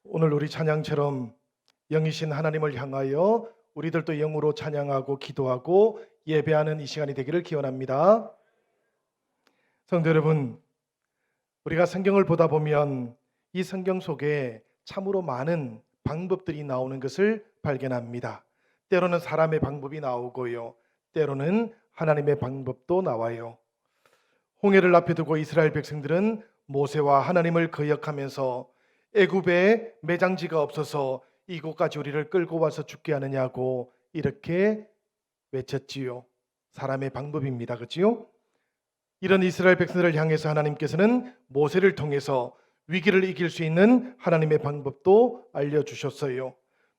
오늘 우리 찬양처럼 영이신 하나님을 향하여 우리들도 영으로 찬양하고 기도하고 예배하는 이 시간이 되기를 기원합니다. 성도 여러분, 우리가 성경을 보다 보면 이 성경 속에 참으로 많은 방법들이 나오는 것을 발견합니다. 때로는 사람의 방법이 나오고요, 때로는 하나님의 방법도 나와요. 홍해를 앞에 두고 이스라엘 백성들은 모세와 하나님을 거역하면서 애굽에 매장지가 없어서 이곳까지 우리를 끌고 와서 죽게 하느냐고 이렇게 외쳤지요. 사람의 방법입니다. 그렇지요? 이런 이스라엘 백성들을 향해서 하나님께서는 모세를 통해서 위기를 이길 수 있는 하나님의 방법도 알려주셨어요.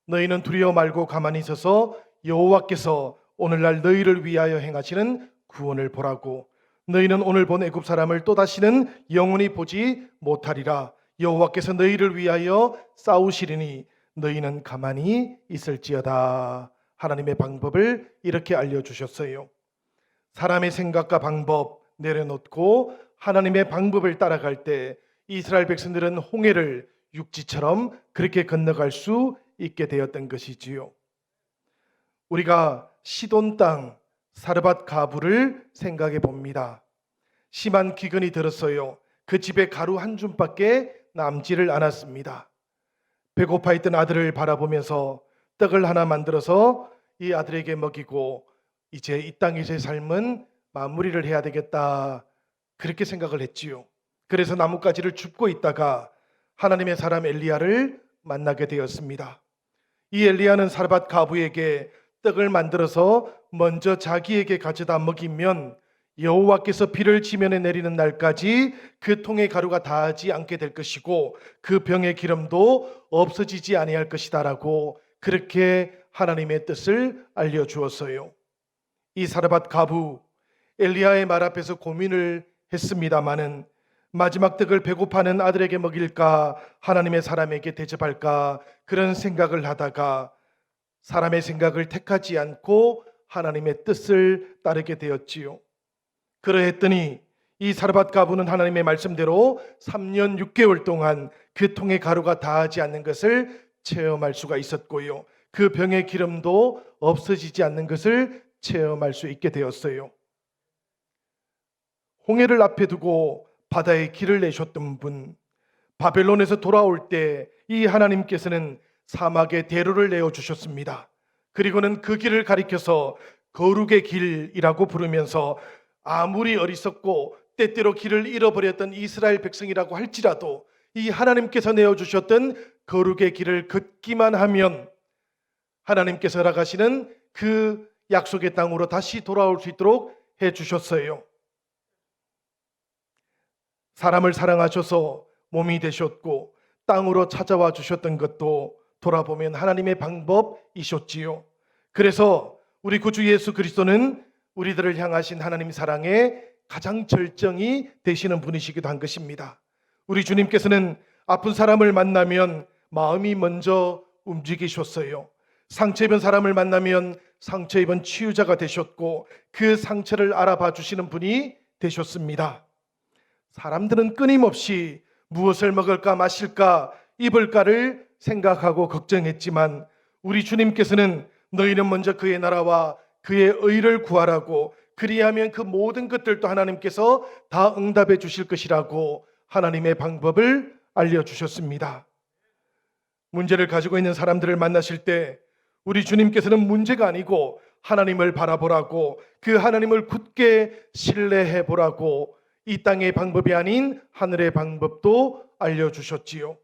너희는 두려워 말고 가만히 있어서 여호와께서 오늘날 너희를 위하여 행하시는 구원을 보라고. 너희는 오늘 본 애굽 사람을 또다시는 영원히 보지 못하리라. 여호와께서 너희를 위하여 싸우시리니 너희는 가만히 있을지어다. 하나님의 방법을 이렇게 알려주셨어요. 사람의 생각과 방법 내려놓고 하나님의 방법을 따라갈 때 이스라엘 백성들은 홍해를 육지처럼 그렇게 건너갈 수 있게 되었던 것이지요. 우리가 시돈 땅 사르밧 가부를 생각해 봅니다. 심한 기근이 들었어요. 그 집에 가루 한 줌밖에 남지를 않았습니다. 배고파 있던 아들을 바라보면서 떡을 하나 만들어서 이 아들에게 먹이고 이제 이 땅에서의 삶은 마무리를 해야 되겠다, 그렇게 생각을 했지요. 그래서 나뭇가지를 줍고 있다가 하나님의 사람 엘리야를 만나게 되었습니다. 이 엘리야는 사르밧 가부에게 떡을 만들어서 먼저 자기에게 가져다 먹이면 여호와께서 비를 지면에 내리는 날까지 그 통의 가루가 다하지 않게 될 것이고 그 병의 기름도 없어지지 아니할 것이다라고 그렇게 하나님의 뜻을 알려주었어요. 이 사르밧 가부 엘리야의 말 앞에서 고민을 했습니다마는 마지막 떡을 배고파하는 아들에게 먹일까 하나님의 사람에게 대접할까 그런 생각을 하다가 사람의 생각을 택하지 않고 하나님의 뜻을 따르게 되었지요. 그러했더니 이 사르밧 가부는 하나님의 말씀대로 3년 6개월 동안 그 통의 가루가 다하지 않는 것을 체험할 수가 있었고요, 그 병의 기름도 없어지지 않는 것을 체험할 수 있게 되었어요. 홍해를 앞에 두고 바다에 길을 내셨던 분, 바벨론에서 돌아올 때 이 하나님께서는 사막에 대로를 내어주셨습니다. 그리고는 그 길을 가리켜서 거룩의 길이라고 부르면서 아무리 어리석고 때때로 길을 잃어버렸던 이스라엘 백성이라고 할지라도 이 하나님께서 내어주셨던 거룩의 길을 걷기만 하면 하나님께서 허락하시는 그 약속의 땅으로 다시 돌아올 수 있도록 해주셨어요. 사람을 사랑하셔서 몸이 되셨고 땅으로 찾아와 주셨던 것도 돌아보면 하나님의 방법이셨지요. 그래서 우리 구주 예수 그리스도는 우리들을 향하신 하나님 사랑의 가장 절정이 되시는 분이시기도 한 것입니다. 우리 주님께서는 아픈 사람을 만나면 마음이 먼저 움직이셨어요. 상처 입은 사람을 만나면 상처 입은 치유자가 되셨고 그 상처를 알아봐 주시는 분이 되셨습니다. 사람들은 끊임없이 무엇을 먹을까 마실까 입을까를 생각하고 걱정했지만 우리 주님께서는 너희는 먼저 그의 나라와 그의 의를 구하라고, 그리하면 그 모든 것들도 하나님께서 다 응답해 주실 것이라고 하나님의 방법을 알려주셨습니다. 문제를 가지고 있는 사람들을 만나실 때 우리 주님께서는 문제가 아니고 하나님을 바라보라고, 그 하나님을 굳게 신뢰해 보라고 이 땅의 방법이 아닌 하늘의 방법도 알려주셨지요.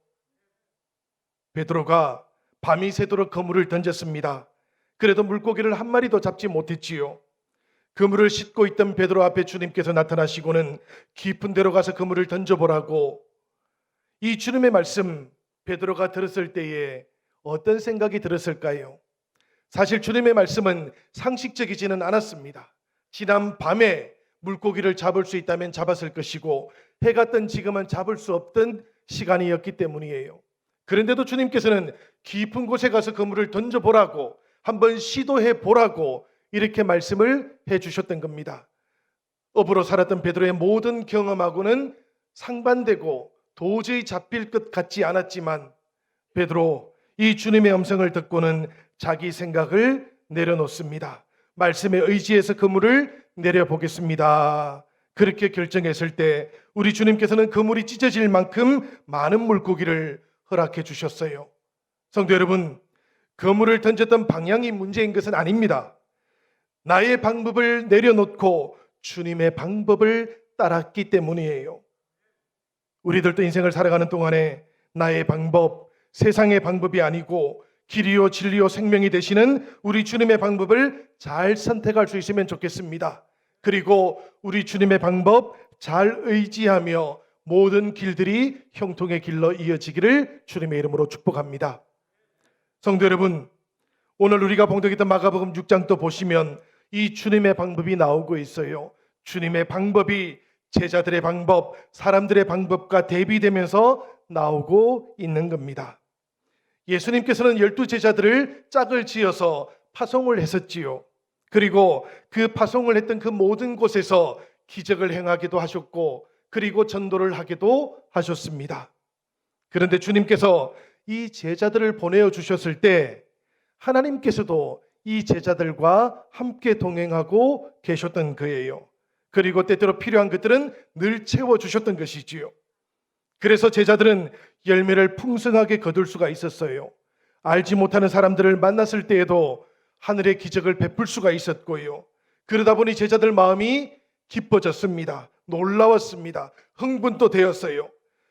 베드로가 밤이 새도록 그물을 던졌습니다. 그래도 물고기를 한 마리도 잡지 못했지요. 그물을 싣고 있던 베드로 앞에 주님께서 나타나시고는 깊은 데로 가서 그물을 던져보라고. 이 주님의 말씀 베드로가 들었을 때에 어떤 생각이 들었을까요? 사실 주님의 말씀은 상식적이지는 않았습니다. 지난 밤에 물고기를 잡을 수 있다면 잡았을 것이고 해가 뜬 지금은 잡을 수 없던 시간이었기 때문이에요. 그런데도 주님께서는 깊은 곳에 가서 그물을 던져보라고, 한번 시도해 보라고 이렇게 말씀을 해주셨던 겁니다. 업으로 살았던 베드로의 모든 경험하고는 상반되고 도저히 잡힐 것 같지 않았지만 베드로 이 주님의 음성을 듣고는 자기 생각을 내려놓습니다. 말씀에 의지해서 그물을 내려보겠습니다. 그렇게 결정했을 때 우리 주님께서는 그물이 찢어질 만큼 많은 물고기를 허락해 주셨어요. 성도 여러분, 그물을 던졌던 방향이 문제인 것은 아닙니다. 나의 방법을 내려놓고 주님의 방법을 따랐기 때문이에요. 우리들도 인생을 살아가는 동안에 나의 방법, 세상의 방법이 아니고 길이요 진리요 생명이 되시는 우리 주님의 방법을 잘 선택할 수 있으면 좋겠습니다. 그리고 우리 주님의 방법 잘 의지하며 모든 길들이 형통의 길로 이어지기를 주님의 이름으로 축복합니다. 성도 여러분, 오늘 우리가 봉독했던 마가복음 6장도 보시면 이 주님의 방법이 나오고 있어요. 주님의 방법이 제자들의 방법, 사람들의 방법과 대비되면서 나오고 있는 겁니다. 예수님께서는 12제자들을 짝을 지어서 파송을 했었지요. 그리고 그 파송을 했던 그 모든 곳에서 기적을 행하기도 하셨고, 그리고 전도를 하기도 하셨습니다. 그런데 주님께서 이 제자들을 보내어 주셨을 때 하나님께서도 이 제자들과 함께 동행하고 계셨던 거예요. 그리고 때때로 필요한 것들은 늘 채워주셨던 것이지요. 그래서 제자들은 열매를 풍성하게 거둘 수가 있었어요. 알지 못하는 사람들을 만났을 때에도 하늘의 기적을 베풀 수가 있었고요. 그러다 보니 제자들 마음이 기뻐졌습니다. 놀라웠습니다. 흥분도 되었어요.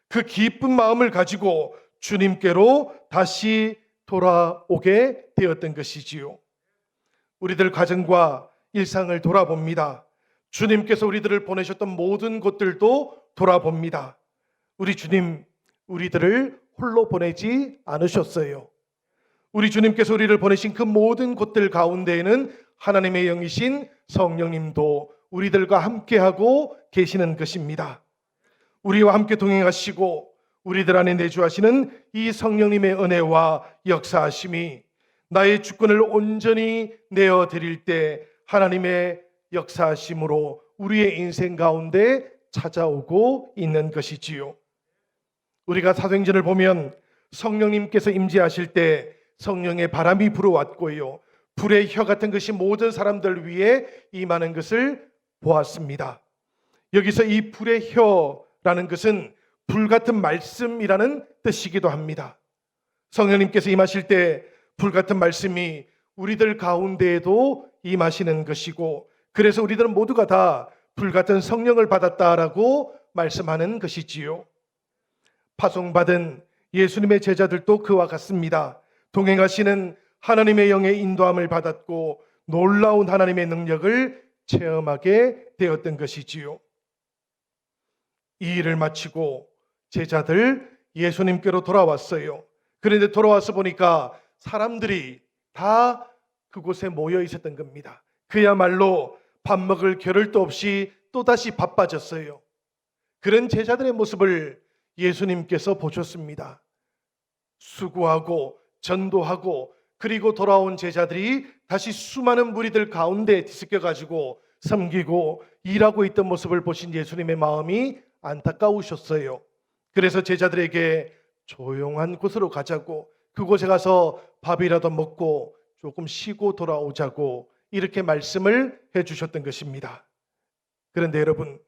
그 기쁜 마음을 가지고 주님께로 다시 돌아오게 되었던 것이지요. 우리들 가정과 일상을 돌아봅니다. 주님께서 우리들을 보내셨던 모든 곳들도 돌아봅니다. 우리 주님, 우리들을 홀로 보내지 않으셨어요. 우리 주님께서 우리를 보내신 그 모든 곳들 가운데에는 하나님의 영이신 성령님도 우리들과 함께하고 계시는 것입니다. 우리와 함께 동행하시고 우리들 안에 내주하시는 이 성령님의 은혜와 역사하심이 나의 주권을 온전히 내어드릴 때 하나님의 역사하심으로 우리의 인생 가운데 찾아오고 있는 것이지요. 우리가 사도행전을 보면 성령님께서 임재하실 때 성령의 바람이 불어왔고요, 불의 혀 같은 것이 모든 사람들 위에 임하는 것을 보았습니다. 여기서 이 불의 혀라는 것은 불 같은 말씀이라는 뜻이기도 합니다. 성령님께서 임하실 때 불 같은 말씀이 우리들 가운데에도 임하시는 것이고, 그래서 우리들은 모두가 다 불 같은 성령을 받았다라고 말씀하는 것이지요. 파송받은 예수님의 제자들도 그와 같습니다. 동행하시는 하나님의 영의 인도함을 받았고 놀라운 하나님의 능력을 체험하게 되었던 것이지요. 이 일을 마치고 제자들 예수님께로 돌아왔어요. 그런데 돌아와서 보니까 사람들이 다 그곳에 모여 있었던 겁니다. 그야말로 밥 먹을 겨를도 없이 또다시 바빠졌어요. 그런 제자들의 모습을 예수님께서 보셨습니다. 수고하고 전도하고 그리고 돌아온 제자들이 다시 수많은 무리들 가운데 뒤섞여가지고 섬기고 일하고 있던 모습을 보신 예수님의 마음이 안타까우셨어요. 그래서 제자들에게 조용한 곳으로 가자고, 그곳에 가서 밥이라도 먹고 조금 쉬고 돌아오자고 이렇게 말씀을 해주셨던 것입니다. 그런데 여러분,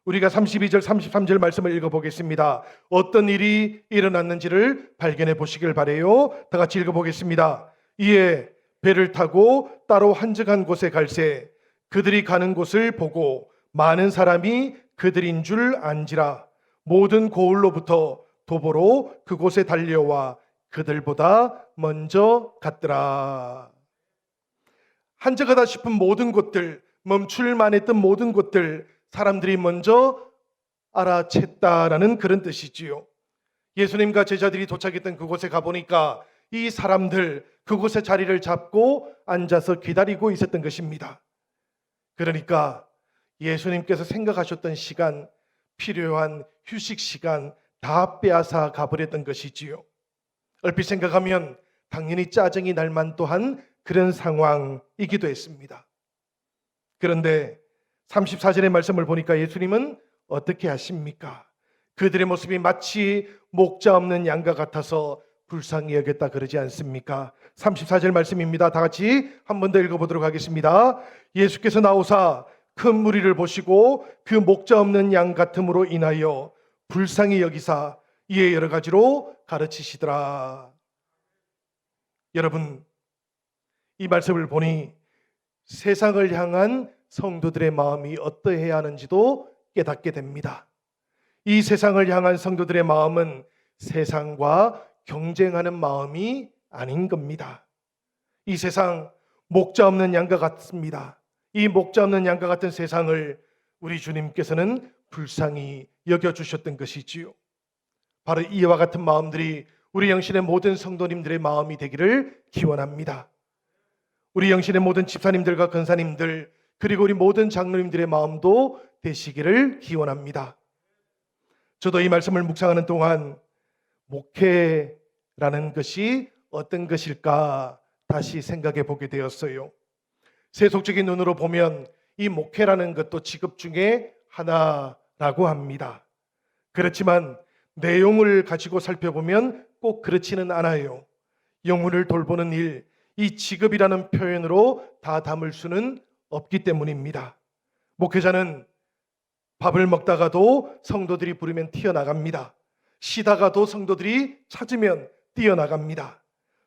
우리가 32절 33절 말씀을 읽어보겠습니다. 어떤 일이 일어났는지를 발견해 보시길 바라요. 다 같이 읽어보겠습니다. 이에 배를 타고 따로 한적한 곳에 갈새 그들이 가는 곳을 보고 많은 사람이 그들인 줄 안지라. 모든 고을로부터 도보로 그곳에 달려와 그들보다 먼저 갔더라. 한적하다 싶은 모든 곳들, 멈출만 했던 모든 곳들, 사람들이 먼저 알아챘다라는 그런 뜻이지요. 예수님과 제자들이 도착했던 그곳에 가보니까 이 사람들 그곳에 자리를 잡고 앉아서 기다리고 있었던 것입니다. 그러니까 예수님께서 생각하셨던 시간, 필요한 휴식 시간 다 빼앗아 가버렸던 것이지요. 얼핏 생각하면 당연히 짜증이 날 만또한 그런 상황이기도 했습니다. 그런데 34절의 말씀을 보니까 예수님은 어떻게 하십니까? 그들의 모습이 마치 목자 없는 양과 같아서 불쌍히 여겼다 그러지 않습니까? 34절 말씀입니다. 다 같이 한 번 더 읽어보도록 하겠습니다. 예수께서 나오사 큰 무리를 보시고 그 목자 없는 양 같음으로 인하여 불쌍히 여기사 이에 여러 가지로 가르치시더라. 여러분, 이 말씀을 보니 세상을 향한 성도들의 마음이 어떠해야 하는지도 깨닫게 됩니다. 이 세상을 향한 성도들의 마음은 세상과 경쟁하는 마음이 아닌 겁니다. 이 세상 목자 없는 양과 같습니다. 이 목자 없는 양과 같은 세상을 우리 주님께서는 불쌍히 여겨주셨던 것이지요. 바로 이와 같은 마음들이 우리 영신의 모든 성도님들의 마음이 되기를 기원합니다. 우리 영신의 모든 집사님들과 권사님들 그리고 우리 모든 장로님들의 마음도 되시기를 기원합니다. 저도 이 말씀을 묵상하는 동안 목회라는 것이 어떤 것일까 다시 생각해 보게 되었어요. 세속적인 눈으로 보면 이 목회라는 것도 직업 중에 하나라고 합니다. 그렇지만 내용을 가지고 살펴보면 꼭 그렇지는 않아요. 영혼을 돌보는 일, 이 직업이라는 표현으로 다 담을 수는 없기 때문입니다. 목회자는 밥을 먹다가도 성도들이 부르면 튀어나갑니다. 쉬다가도 성도들이 찾으면 뛰어나갑니다.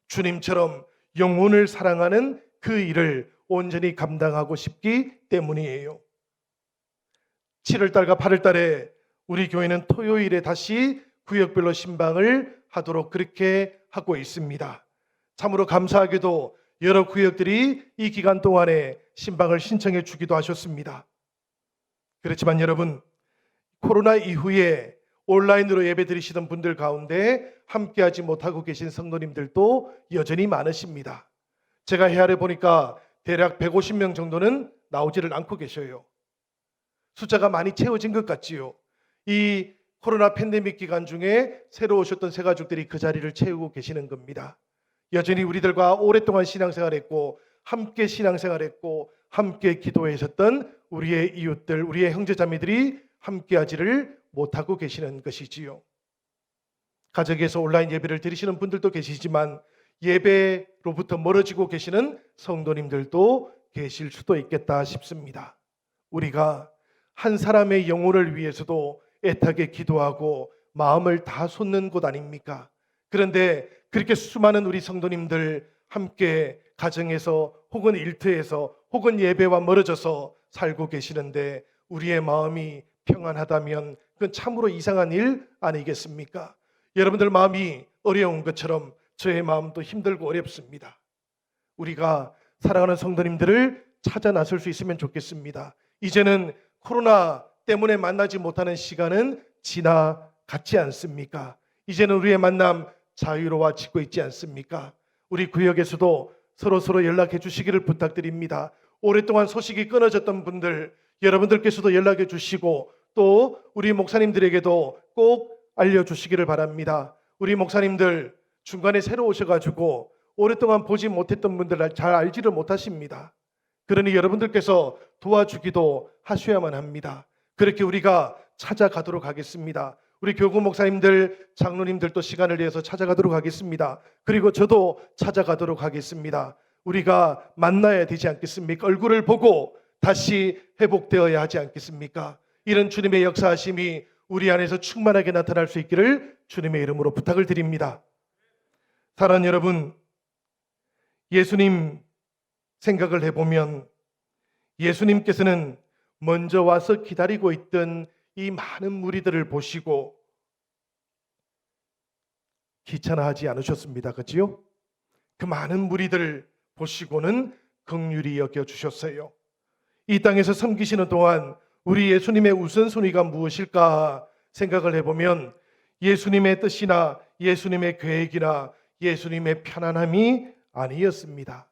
주님처럼 영혼을 사랑하는 그 일을 온전히 감당하고 싶기 때문이에요. 7월달과 8월달에 우리 교회는 토요일에 다시 구역별로 신방을 하도록 그렇게 하고 있습니다. 참으로 감사하게도 여러 구역들이 이 기간 동안에 신방을 신청해 주기도 하셨습니다. 그렇지만 여러분, 코로나 이후에 온라인으로 예배 드리시던 분들 가운데 함께하지 못하고 계신 성도님들도 여전히 많으십니다. 제가 헤아려 보니까 대략 150명 정도는 나오지를 않고 계셔요. 숫자가 많이 채워진 것 같지요. 이 코로나 팬데믹 기간 중에 새로 오셨던 새가족들이 그 자리를 채우고 계시는 겁니다. 여전히 우리들과 오랫동안 신앙생활했고 함께 신앙생활했고 함께 기도하셨던 우리의 이웃들, 우리의 형제자매들이 함께하지를 못하고 계시는 것이지요. 가정에서 온라인 예배를 드리시는 분들도 계시지만 예배로부터 멀어지고 계시는 성도님들도 계실 수도 있겠다 싶습니다. 우리가 한 사람의 영혼을 위해서도 애타게 기도하고 마음을 다 쏟는 곳 아닙니까? 그런데 그렇게 수많은 우리 성도님들 함께 가정에서 혹은 일터에서 혹은 예배와 멀어져서 살고 계시는데 우리의 마음이 평안하다면 그건 참으로 이상한 일 아니겠습니까? 여러분들 마음이 어려운 것처럼 저의 마음도 힘들고 어렵습니다. 우리가 사랑하는 성도님들을 찾아 나설 수 있으면 좋겠습니다. 이제는 코로나 때문에 만나지 못하는 시간은 지나갔지 않습니까? 이제는 우리의 만남 자유로워지고 있지 않습니까? 우리 구역에서도 서로 연락해 주시기를 부탁드립니다. 오랫동안 소식이 끊어졌던 분들, 여러분들께서도 연락해 주시고 또 우리 목사님들에게도 꼭 알려주시기를 바랍니다. 우리 목사님들 중간에 새로 오셔가지고 오랫동안 보지 못했던 분들 잘 알지를 못하십니다. 그러니 여러분들께서 도와주기도 하셔야만 합니다. 그렇게 우리가 찾아가도록 하겠습니다. 우리 교구 목사님들, 장로님들도 시간을 내서 찾아가도록 하겠습니다. 그리고 저도 찾아가도록 하겠습니다. 우리가 만나야 되지 않겠습니까? 얼굴을 보고 다시 회복되어야 하지 않겠습니까? 이런 주님의 역사하심이 우리 안에서 충만하게 나타날 수 있기를 주님의 이름으로 부탁을 드립니다. 사랑하는 여러분, 예수님 생각을 해보면 예수님께서는 먼저 와서 기다리고 있던 이 많은 무리들을 보시고 귀찮아하지 않으셨습니다. 그렇지요? 그 많은 무리들을 보시고는 긍휼히 여겨주셨어요. 이 땅에서 섬기시는 동안 우리 예수님의 우선순위가 무엇일까 생각을 해보면 예수님의 뜻이나 예수님의 계획이나 예수님의 편안함이 아니었습니다.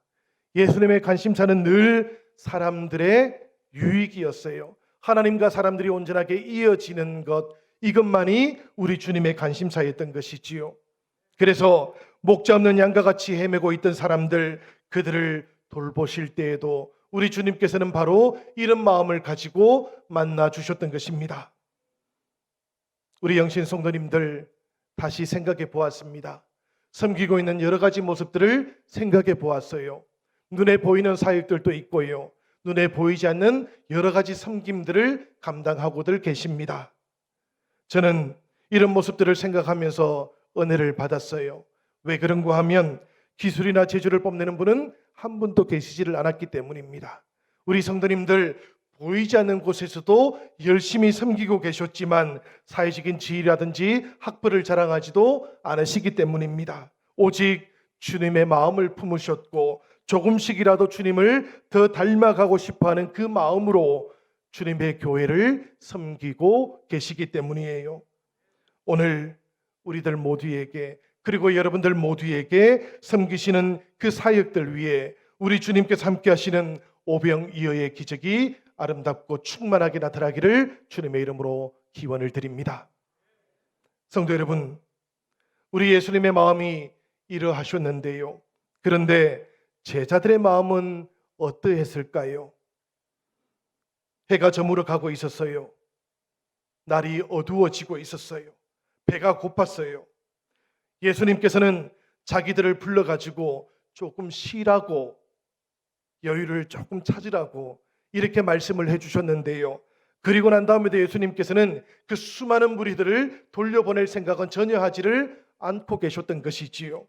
예수님의 관심사는 늘 사람들의 유익이었어요. 하나님과 사람들이 온전하게 이어지는 것, 이것만이 우리 주님의 관심사였던 것이지요. 그래서 목자 없는 양과 같이 헤매고 있던 사람들, 그들을 돌보실 때에도 우리 주님께서는 바로 이런 마음을 가지고 만나 주셨던 것입니다. 우리 영신 성도님들 다시 생각해 보았습니다. 섬기고 있는 여러 가지 모습들을 생각해 보았어요. 눈에 보이는 사역들도 있고요. 눈에 보이지 않는 여러 가지 섬김들을 감당하고들 계십니다. 저는 이런 모습들을 생각하면서 은혜를 받았어요. 왜 그런가 하면 기술이나 재주를 뽐내는 분은 한 분도 계시지를 않았기 때문입니다. 우리 성도님들 보이지 않는 곳에서도 열심히 섬기고 계셨지만 사회적인 지위라든지 학벌을 자랑하지도 않으시기 때문입니다. 오직 주님의 마음을 품으셨고 조금씩이라도 주님을 더 닮아가고 싶어하는 그 마음으로 주님의 교회를 섬기고 계시기 때문이에요. 오늘 우리들 모두에게 그리고 여러분들 모두에게 섬기시는 그 사역들 위해 우리 주님께서 함께 하시는 오병이어의 기적이 아름답고 충만하게 나타나기를 주님의 이름으로 기원을 드립니다. 성도 여러분, 우리 예수님의 마음이 이러하셨는데요. 그런데 제자들의 마음은 어떠했을까요? 해가 저물어 가고 있었어요. 날이 어두워지고 있었어요. 배가 고팠어요. 예수님께서는 자기들을 불러가지고 조금 쉬라고, 여유를 조금 찾으라고 이렇게 말씀을 해주셨는데요. 그리고 난 다음에도 예수님께서는 그 수많은 무리들을 돌려보낼 생각은 전혀 하지를 않고 계셨던 것이지요.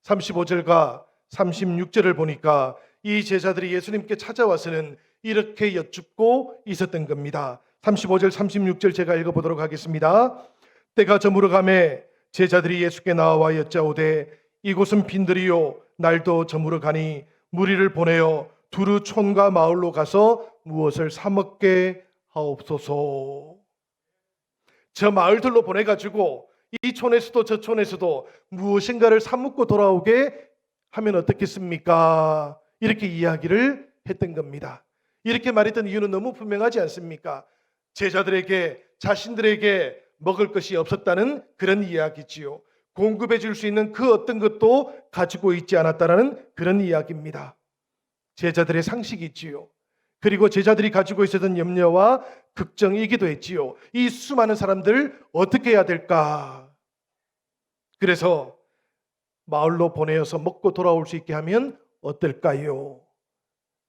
35절과 36절을 보니까 이 제자들이 예수님께 찾아와서는 이렇게 여쭙고 있었던 겁니다. 35절 36절 제가 읽어보도록 하겠습니다. 때가 저물어 가매 제자들이 예수께 나와 여짜오되 이곳은 빈들이요 날도 저물어 가니 무리를 보내어 두루 촌과 마을로 가서 무엇을 사 먹게 하옵소서. 저 마을들로 보내가지고 이 촌에서도 저 촌에서도 무엇인가를 사 먹고 돌아오게 하면 어떻겠습니까? 이렇게 이야기를 했던 겁니다. 이렇게 말했던 이유는 너무 분명하지 않습니까? 제자들에게 자신들에게 먹을 것이 없었다는 그런 이야기지요. 공급해 줄 수 있는 그 어떤 것도 가지고 있지 않았다라는 그런 이야기입니다. 제자들의 상식이지요. 그리고 제자들이 가지고 있었던 염려와 걱정이기도 했지요. 이 수많은 사람들 어떻게 해야 될까? 그래서 마을로 보내어서 먹고 돌아올 수 있게 하면 어떨까요?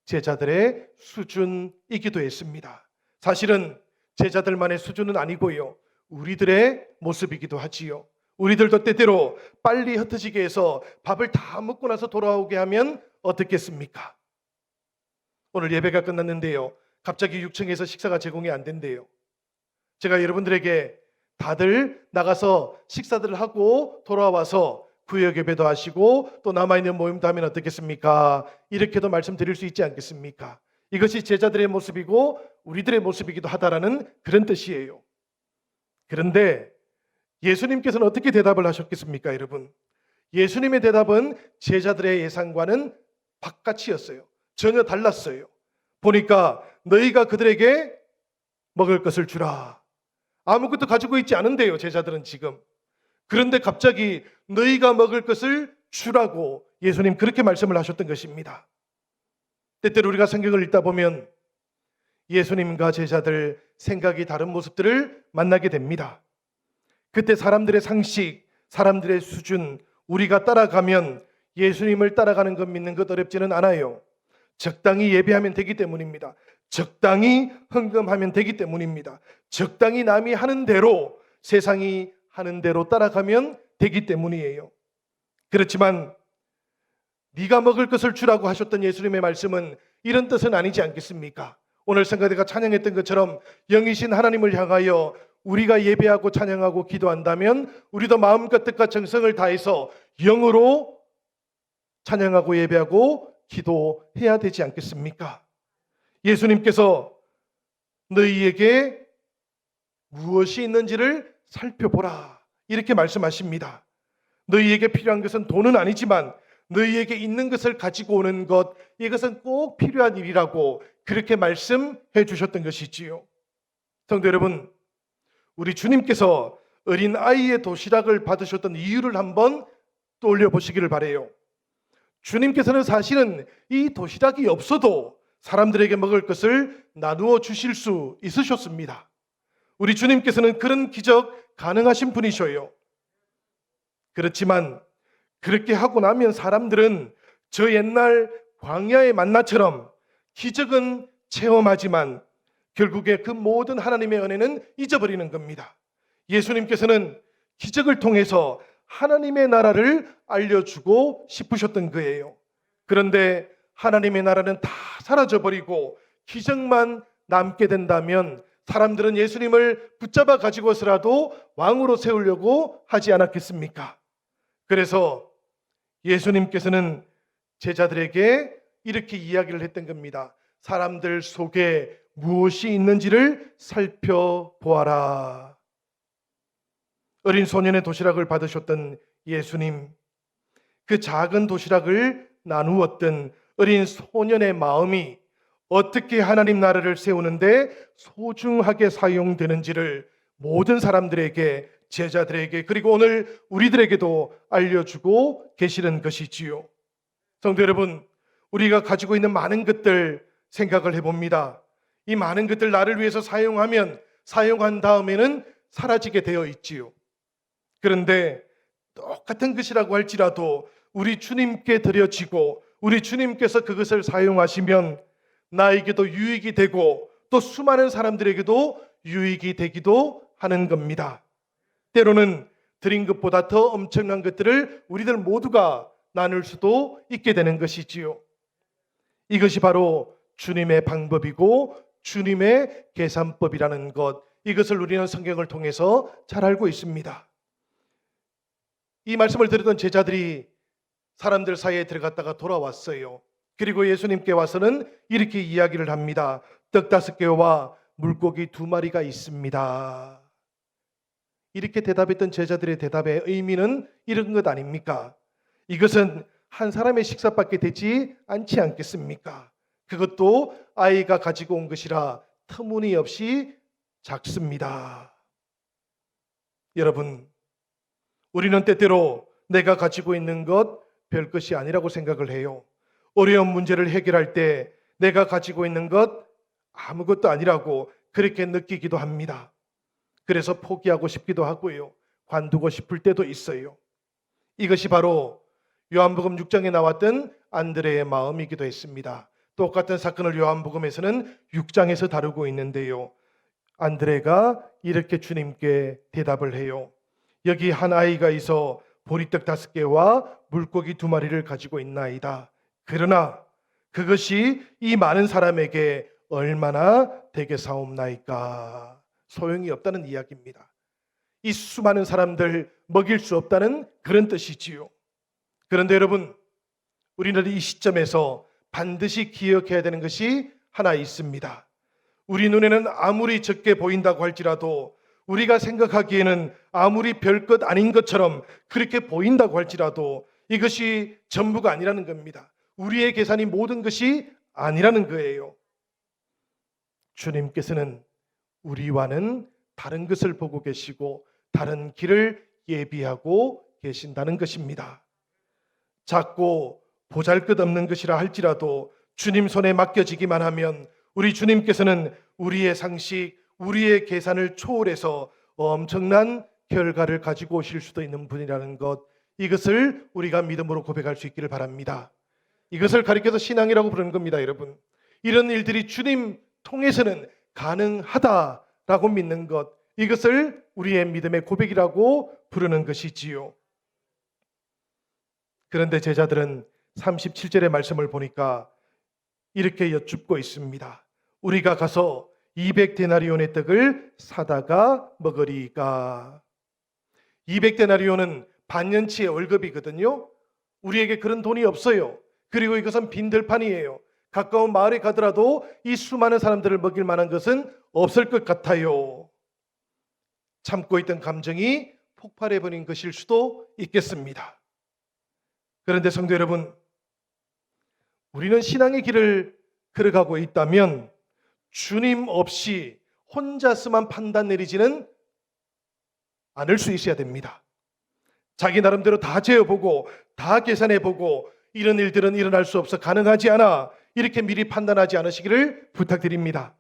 제자들의 수준이기도 했습니다. 사실은 제자들만의 수준은 아니고요. 우리들의 모습이기도 하지요. 우리들도 때때로 빨리 흩어지게 해서 밥을 다 먹고 나서 돌아오게 하면 어떻겠습니까? 오늘 예배가 끝났는데요. 갑자기 6층에서 식사가 제공이 안 된대요. 제가 여러분들에게 다들 나가서 식사들을 하고 돌아와서 구역 예배도 하시고 또 남아있는 모임도 하면 어떻겠습니까? 이렇게도 말씀드릴 수 있지 않겠습니까? 이것이 제자들의 모습이고 우리들의 모습이기도 하다라는 그런 뜻이에요. 그런데 예수님께서는 어떻게 대답을 하셨겠습니까, 여러분? 예수님의 대답은 제자들의 예상과는 바깥이었어요. 전혀 달랐어요. 보니까 너희가 그들에게 먹을 것을 주라. 아무것도 가지고 있지 않은데요, 제자들은 지금. 그런데 갑자기 너희가 먹을 것을 주라고 예수님 그렇게 말씀을 하셨던 것입니다. 때때로 우리가 성경을 읽다 보면 예수님과 제자들 생각이 다른 모습들을 만나게 됩니다. 그때 사람들의 상식, 사람들의 수준, 우리가 따라가면 예수님을 따라가는 것 믿는 것 어렵지는 않아요. 적당히 예배하면 되기 때문입니다. 적당히 헌금하면 되기 때문입니다. 적당히 남이 하는 대로, 세상이 하는 대로 따라가면 되기 때문이에요. 그렇지만 네가 먹을 것을 주라고 하셨던 예수님의 말씀은 이런 뜻은 아니지 않겠습니까? 오늘 성가대가 찬양했던 것처럼 영이신 하나님을 향하여 우리가 예배하고 찬양하고 기도한다면 우리도 마음과 뜻과 정성을 다해서 영으로 찬양하고 예배하고 기도해야 되지 않겠습니까? 예수님께서 너희에게 무엇이 있는지를 살펴보라 이렇게 말씀하십니다. 너희에게 필요한 것은 돈은 아니지만 너희에게 있는 것을 가지고 오는 것, 이것은 꼭 필요한 일이라고 그렇게 말씀해 주셨던 것이지요. 성도 여러분, 우리 주님께서 어린 아이의 도시락을 받으셨던 이유를 한번 떠올려 보시기를 바라요. 주님께서는 사실은 이 도시락이 없어도 사람들에게 먹을 것을 나누어 주실 수 있으셨습니다. 우리 주님께서는 그런 기적 가능하신 분이셔요. 그렇지만 그렇게 하고 나면 사람들은 저 옛날 광야의 만나처럼 기적은 체험하지만 결국에 그 모든 하나님의 은혜는 잊어버리는 겁니다. 예수님께서는 기적을 통해서 하나님의 나라를 알려주고 싶으셨던 거예요. 그런데 하나님의 나라는 다 사라져버리고 기적만 남게 된다면 사람들은 예수님을 붙잡아 가지고서라도 왕으로 세우려고 하지 않았겠습니까? 그래서 예수님께서는 제자들에게 이렇게 이야기를 했던 겁니다. 사람들 속에 무엇이 있는지를 살펴보아라. 어린 소년의 도시락을 받으셨던 예수님, 그 작은 도시락을 나누었던 어린 소년의 마음이 어떻게 하나님 나라를 세우는데 소중하게 사용되는지를 모든 사람들에게, 제자들에게, 그리고 오늘 우리들에게도 알려주고 계시는 것이지요. 성도 여러분, 우리가 가지고 있는 많은 것들 생각을 해봅니다. 이 많은 것들 나를 위해서 사용한 다음에는 사라지게 되어 있지요. 그런데 똑같은 것이라고 할지라도 우리 주님께 드려지고 우리 주님께서 그것을 사용하시면 나에게도 유익이 되고 또 수많은 사람들에게도 유익이 되기도 하는 겁니다. 때로는 드린 것보다 더 엄청난 것들을 우리들 모두가 나눌 수도 있게 되는 것이지요. 이것이 바로 주님의 방법이고 주님의 계산법이라는 것, 이것을 우리는 성경을 통해서 잘 알고 있습니다. 이 말씀을 들었던 제자들이 사람들 사이에 들어갔다가 돌아왔어요. 그리고 예수님께 와서는 이렇게 이야기를 합니다. 떡 5개와 물고기 2마리가 있습니다. 이렇게 대답했던 제자들의 대답의 의미는 이런 것 아닙니까? 이것은 한 사람의 식사밖에 되지 않지 않겠습니까? 그것도 아이가 가지고 온 것이라 터무니없이 작습니다. 여러분, 우리는 때때로 내가 가지고 있는 것 별것이 아니라고 생각을 해요. 어려운 문제를 해결할 때 내가 가지고 있는 것 아무것도 아니라고 그렇게 느끼기도 합니다. 그래서 포기하고 싶기도 하고요. 관두고 싶을 때도 있어요. 이것이 바로 요한복음 6장에 나왔던 안드레의 마음이기도 했습니다. 똑같은 사건을 요한복음에서는 6장에서 다루고 있는데요. 안드레가 이렇게 주님께 대답을 해요. 여기 한 아이가 있어 보리떡 5개와 물고기 2마리를 가지고 있나이다. 그러나 그것이 이 많은 사람에게 얼마나 되겠사옵나이까. 소용이 없다는 이야기입니다. 이 수많은 사람들 먹일 수 없다는 그런 뜻이지요. 그런데 여러분, 우리는 이 시점에서 반드시 기억해야 되는 것이 하나 있습니다. 우리 눈에는 아무리 적게 보인다고 할지라도, 우리가 생각하기에는 아무리 별것 아닌 것처럼 그렇게 보인다고 할지라도 이것이 전부가 아니라는 겁니다. 우리의 계산이 모든 것이 아니라는 거예요. 주님께서는 우리와는 다른 것을 보고 계시고 다른 길을 예비하고 계신다는 것입니다. 작고 보잘것없는 것이라 할지라도 주님 손에 맡겨지기만 하면 우리 주님께서는 우리의 상식, 우리의 계산을 초월해서 엄청난 결과를 가지고 오실 수도 있는 분이라는 것, 이것을 우리가 믿음으로 고백할 수 있기를 바랍니다. 이것을 가리켜서 신앙이라고 부르는 겁니다, 여러분. 이런 일들이 주님 통해서는 가능하다라고 믿는 것, 이것을 우리의 믿음의 고백이라고 부르는 것이지요. 그런데 제자들은 37절의 말씀을 보니까 이렇게 여쭙고 있습니다. 우리가 가서 200데나리온의 떡을 사다가 먹으리까. 200데나리온은 반년치의 월급이거든요. 우리에게 그런 돈이 없어요. 그리고 이것은 빈들판이에요. 가까운 마을에 가더라도 이 수많은 사람들을 먹일 만한 것은 없을 것 같아요. 참고 있던 감정이 폭발해버린 것일 수도 있겠습니다. 그런데 성도 여러분, 우리는 신앙의 길을 걸어가고 있다면 주님 없이 혼자서만 판단 내리지는 않을 수 있어야 됩니다. 자기 나름대로 다 재어보고 다 계산해보고 이런 일들은 일어날 수 없어 가능하지 않아, 이렇게 미리 판단하지 않으시기를 부탁드립니다.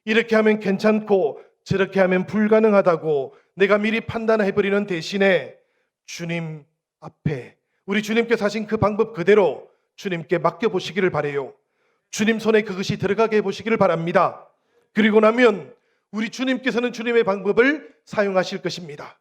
이렇게 하면 괜찮고 저렇게 하면 불가능하다고 내가 미리 판단해버리는 대신에 주님 앞에 우리 주님께서 하신 그 방법 그대로 주님께 맡겨보시기를 바라요. 주님 손에 그것이 들어가게 해보시기를 바랍니다. 그리고 나면 우리 주님께서는 주님의 방법을 사용하실 것입니다.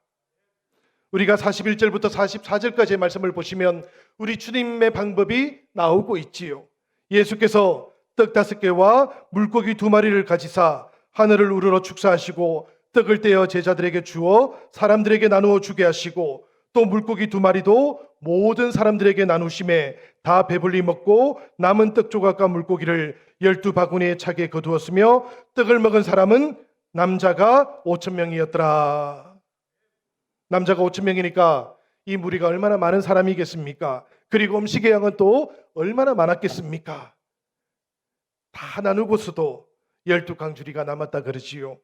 우리가 41절부터 44절까지의 말씀을 보시면 우리 주님의 방법이 나오고 있지요. 예수께서 떡 5개와 물고기 2마리를 가지사 하늘을 우러러 축사하시고 떡을 떼어 제자들에게 주어 사람들에게 나누어 주게 하시고 또 물고기 2마리도 모든 사람들에게 나누심에 다 배불리 먹고 남은 떡 조각과 물고기를 12바구니에 차게 거두었으며 떡을 먹은 사람은 남자가 5,000명이었더라. 남자가 5,000명이니까 이 무리가 얼마나 많은 사람이겠습니까? 그리고 음식의 양은 또 얼마나 많았겠습니까? 다 나누고서도 12강주리가 남았다 그러지요.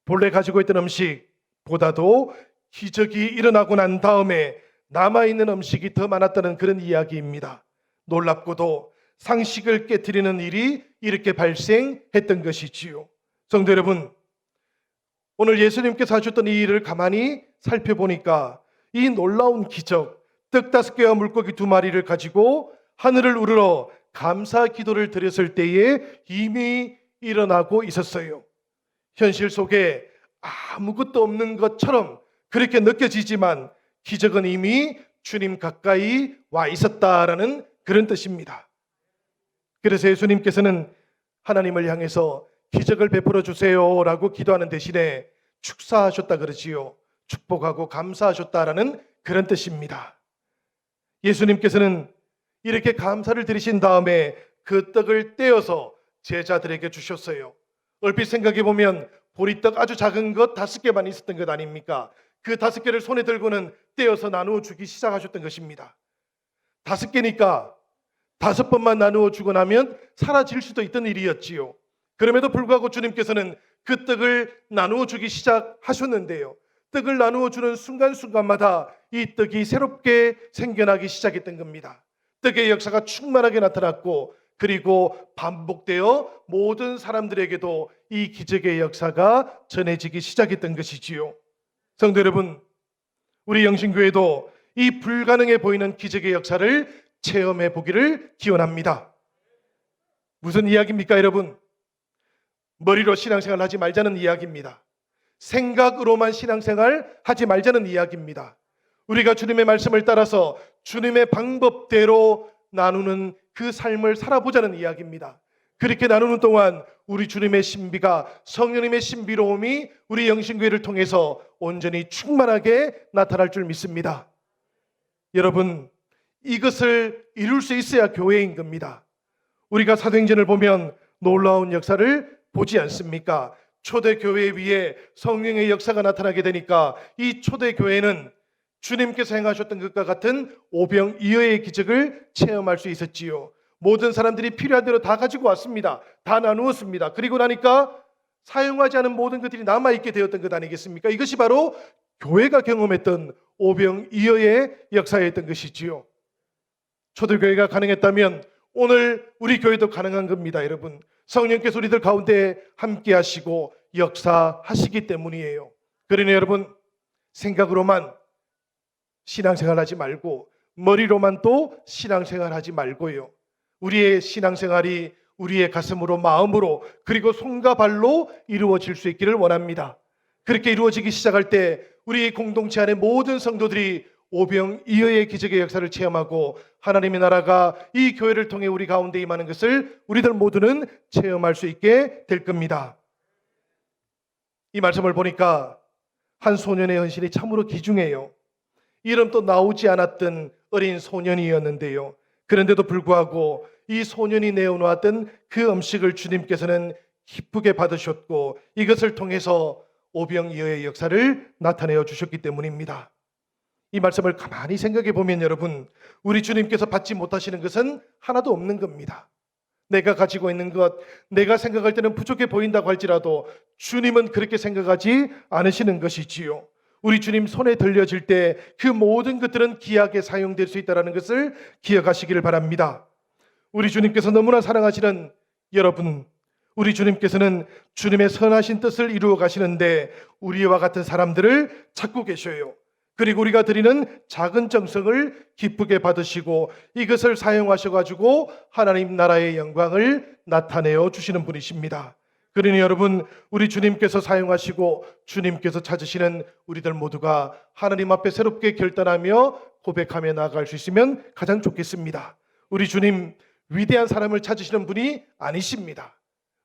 본래 가지고 있던 음식보다도 기적이 일어나고 난 다음에 남아있는 음식이 더 많았다는 그런 이야기입니다. 놀랍고도 상식을 깨트리는 일이 이렇게 발생했던 것이지요. 성도 여러분, 오늘 예수님께서 하셨던 이 일을 가만히 살펴보니까 이 놀라운 기적, 떡 5개와 물고기 2마리를 가지고 하늘을 우러러 감사 기도를 드렸을 때에 이미 일어나고 있었어요. 현실 속에 아무것도 없는 것처럼 그렇게 느껴지지만 기적은 이미 주님 가까이 와 있었다라는 그런 뜻입니다. 그래서 예수님께서는 하나님을 향해서 기적을 베풀어 주세요라고 기도하는 대신에 축사하셨다 그러지요. 축복하고 감사하셨다라는 그런 뜻입니다. 예수님께서는 이렇게 감사를 드리신 다음에 그 떡을 떼어서 제자들에게 주셨어요. 얼핏 생각해 보면 보리떡 아주 작은 것 5개만 있었던 것 아닙니까? 그 5개를 손에 들고는 떼어서 나누어 주기 시작하셨던 것입니다. 5개니까 5번만 나누어 주고 나면 사라질 수도 있던 일이었지요. 그럼에도 불구하고 주님께서는 그 떡을 나누어 주기 시작하셨는데요. 떡을 나누어 주는 순간순간마다 이 떡이 새롭게 생겨나기 시작했던 겁니다. 떡의 역사가 충만하게 나타났고 그리고 반복되어 모든 사람들에게도 이 기적의 역사가 전해지기 시작했던 것이지요. 성도 여러분, 우리 영신교회도 이 불가능해 보이는 기적의 역사를 체험해 보기를 기원합니다. 무슨 이야기입니까, 여러분? 머리로 신앙생활 하지 말자는 이야기입니다. 생각으로만 신앙생활 하지 말자는 이야기입니다. 우리가 주님의 말씀을 따라서 주님의 방법대로 나누는 그 삶을 살아보자는 이야기입니다. 그렇게 나누는 동안 우리 주님의 신비가, 성령님의 신비로움이 우리 영신교회를 통해서 온전히 충만하게 나타날 줄 믿습니다. 여러분, 이것을 이룰 수 있어야 교회인 겁니다. 우리가 사도행전을 보면 놀라운 역사를 보지 않습니까? 초대교회 위에 성령의 역사가 나타나게 되니까 이 초대교회는 주님께서 행하셨던 것과 같은 오병이어의 기적을 체험할 수 있었지요. 모든 사람들이 필요한 대로 다 가지고 왔습니다. 다 나누었습니다. 그리고 나니까 사용하지 않은 모든 것들이 남아있게 되었던 것 아니겠습니까? 이것이 바로 교회가 경험했던 오병이어의 역사였던 것이지요. 초대교회가 가능했다면 오늘 우리 교회도 가능한 겁니다, 여러분. 성령께서 우리들 가운데 함께 하시고 역사하시기 때문이에요. 그러니 여러분, 생각으로만 신앙생활 하지 말고 머리로만 또 신앙생활 하지 말고요. 우리의 신앙생활이 우리의 가슴으로, 마음으로, 그리고 손과 발로 이루어질 수 있기를 원합니다. 그렇게 이루어지기 시작할 때 우리 공동체 안의 모든 성도들이 오병이어의 기적의 역사를 체험하고 하나님의 나라가 이 교회를 통해 우리 가운데 임하는 것을 우리들 모두는 체험할 수 있게 될 겁니다. 이 말씀을 보니까 한 소년의 헌신이 참으로 귀중해요. 이름도 나오지 않았던 어린 소년이었는데요. 그런데도 불구하고 이 소년이 내어놓았던 그 음식을 주님께서는 기쁘게 받으셨고 이것을 통해서 오병이어의 역사를 나타내어 주셨기 때문입니다. 이 말씀을 가만히 생각해 보면 여러분, 우리 주님께서 받지 못하시는 것은 하나도 없는 겁니다. 내가 가지고 있는 것, 내가 생각할 때는 부족해 보인다고 할지라도 주님은 그렇게 생각하지 않으시는 것이지요. 우리 주님 손에 들려질 때 그 모든 것들은 귀하게 사용될 수 있다는 것을 기억하시기를 바랍니다. 우리 주님께서 너무나 사랑하시는 여러분, 우리 주님께서는 주님의 선하신 뜻을 이루어 가시는데 우리와 같은 사람들을 찾고 계셔요. 그리고 우리가 드리는 작은 정성을 기쁘게 받으시고 이것을 사용하셔가지고 하나님 나라의 영광을 나타내어 주시는 분이십니다. 그러니 여러분, 우리 주님께서 사용하시고 주님께서 찾으시는 우리들 모두가 하나님 앞에 새롭게 결단하며 고백하며 나아갈 수 있으면 가장 좋겠습니다. 우리 주님 위대한 사람을 찾으시는 분이 아니십니다.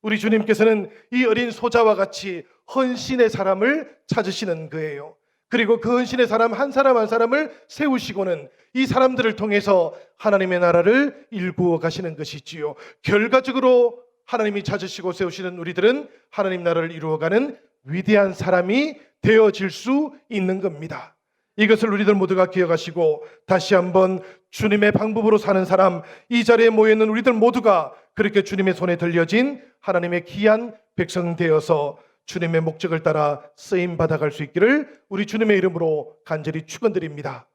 우리 주님께서는 이 어린 소자와 같이 헌신의 사람을 찾으시는 거예요. 그리고 그 헌신의 사람 한 사람을 세우시고는 이 사람들을 통해서 하나님의 나라를 일구어 가시는 것이지요. 결과적으로 하나님이 찾으시고 세우시는 우리들은 하나님 나라를 이루어가는 위대한 사람이 되어질 수 있는 겁니다. 이것을 우리들 모두가 기억하시고 다시 한번 주님의 방법으로 사는 사람, 이 자리에 모여있는 우리들 모두가 그렇게 주님의 손에 들려진 하나님의 귀한 백성 되어서 주님의 목적을 따라 쓰임 받아갈 수 있기를 우리 주님의 이름으로 간절히 축원드립니다.